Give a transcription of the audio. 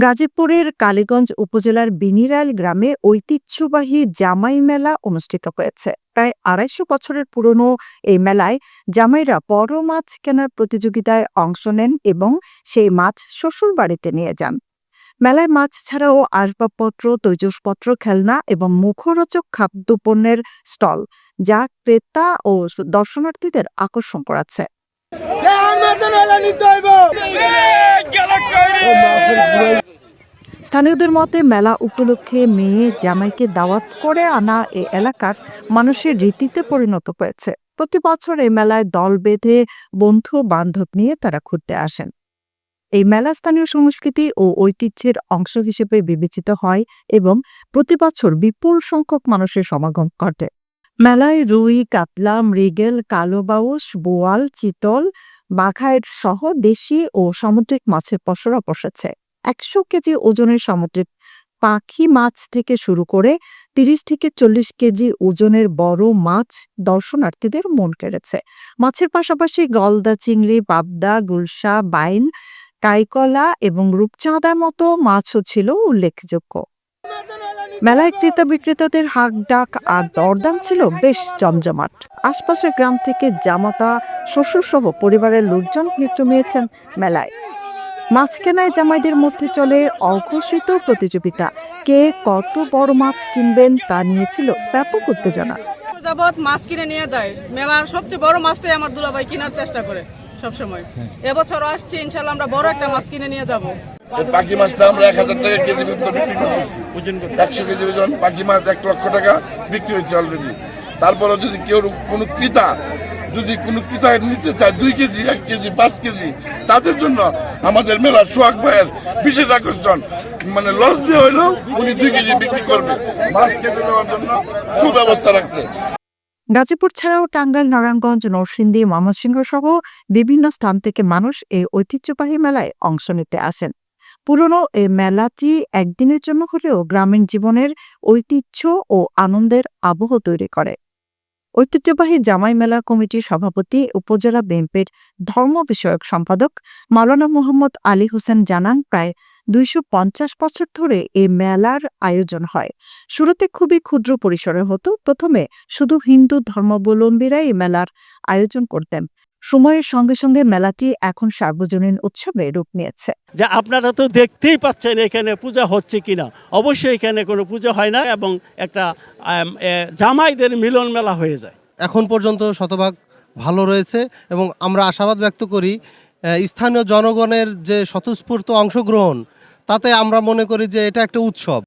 গাজীপুরের কালীগঞ্জ উপজেলার বিনিরাল গ্রামে ঐতিহ্যবাহী জামাই মেলা অনুষ্ঠিত হয়েছে। প্রায় ২৫০ বছরের পুরনো এই মেলায় জামাইরা বড় মাছ কেনার প্রতিযোগিতায় অংশ নেন এবং সেই মাছ শ্বশুর বাড়িতে নিয়ে যান। মেলায় মাছ ছাড়াও আসবাবপত্র, তৈজসপত্র, খেলনা এবং মুখরোচক খাদ্যপণ্যের স্টল, যা ক্রেতা ও দর্শনার্থীদের আকর্ষণ করাচ্ছে। স্থানীয়দের মতে মেলা উপলক্ষে মেয়ে জামাইকে দাওয়াত করে আনা এ এলাকার মানুষের রীতিতে পরিণত হয়েছে। প্রতি বছর এই মেলায় দল বেঁধে বন্ধু বান্ধব নিয়ে তারা ঘুরতে আসেন। এই মেলা স্থানীয় সংস্কৃতি ও ঐতিহ্যের অংশ হিসেবে বিবেচিত হয় এবং প্রতি বছর বিপুল সংখ্যক মানুষের সমাগম ঘটে। মেলায় রুই, কাতলা, মৃগেল, কালো বাউস, বোয়াল, চিতল, বাঘাইর সহ দেশি ও সামুদ্রিক মাছের পসরা বসেছে। ১০০ কেজি ওজনের সামুদ্রিক পাখি মাছ থেকে শুরু করে ৩০ থেকে ৪০ কেজি ওজনের বড় মাছ দর্শনার্থীদের মন কেড়েছে। মাছের পাশাপাশি গলদা চিংড়ি, পাবদা, গুলশা, বাইন, কাইকলা এবং রূপচাঁদার মতো মাছও ছিল উল্লেখযোগ্য। মেলায় ক্রেতা বিক্রেতাদের হাঁক ডাক আর দরদাম ছিল বেশ জমজমাট। আশপাশের গ্রাম থেকে জামাতা, শ্বশুরসহ পরিবারের লোকজন ভিড় জমিয়েছেন মেলায়। মাছ কেনায় জামাইদের মধ্যে চলে অঘোষিত প্রতিযোগিতা। কে কত বড় মাছ কিনবেন তা নিয়েছিল ব্যাপক উত্তেজনা। যাবত মাছ কিনে নিয়ে যায়, মেলার সবচেয়ে বড় মাছটাই আমার দুলাভাই কেনার চেষ্টা করে সবসময়। এবছরও আসছে, ইনশাল্লাহ আমরা বড় একটা মাছ কিনে নিয়ে যাব। পাখি মাছটা আমরা ১,০০০ টাকা কেজি বিক্রি করতেছি। ১০০ কেজি ওজন পাখি মাছ ১ লক্ষ টাকা বিক্রি হয়েছে অলরেডি। তারপরে যদি কেউ কোনো ক্রেতা নিতে চায় ২ কেজি, ১ কেজি, ৫ কেজি, তাদের জন্য আমাদের মেলার সোহাগ ভাইয়ের বিশেষ আকর্ষণ, মানে লস দিয়ে হইলেও উনি ২ কেজি বিক্রি করবে। মাছ কেটে দেওয়ার জন্য সুব্যবস্থা রাখছে। গাজীপুর ছাড়াও টাঙ্গাইল, নারায়ণগঞ্জ, নরসিংদী, ময়মনসিংহ সহ বিভিন্ন স্থান থেকে মানুষ এই ঐতিহ্যবাহী মেলায় অংশ নিতে আসেন। পুরনো এই মেলাটি একদিনের জন্য হলেও গ্রামীণ জীবনের ঐতিহ্য ও আনন্দের আবহ তৈরি করে। ঐতিহ্যবাহী জামাই মেলা কমিটির সভাপতি, উপজেলা বিএনপির ধর্ম বিষয়ক সম্পাদক মাওলানা মোহাম্মদ আলী হোসেন জানান, প্রায় ২৫০ বছর ধরে এই মেলার আয়োজন হয়। শুরুতে খুবই ক্ষুদ্র পরিসরে হতো। প্রথমে শুধু হিন্দু ধর্মাবলম্বীরাই এই মেলার আয়োজন করতেন। সময়ের সঙ্গে সঙ্গে মেলাটি এখন সার্বজনীন উৎসবে রূপ নিয়েছে। যে আপনারা তো দেখতেই পাচ্ছেন এখানে পূজা হচ্ছে কিনা। অবশ্যই এখানে কোনো পূজা হয় না এবং একটা জামাইদের মিলন মেলা হয়ে যায়। এখন পর্যন্ত শতভাগ ভালো রয়েছে এবং আমরা আশাবাদ ব্যক্ত করি স্থানীয় জনগণের যে স্বতঃস্ফূর্ত অংশগ্রহণ, তাতে আমরা মনে করি যে এটা একটা উৎসব।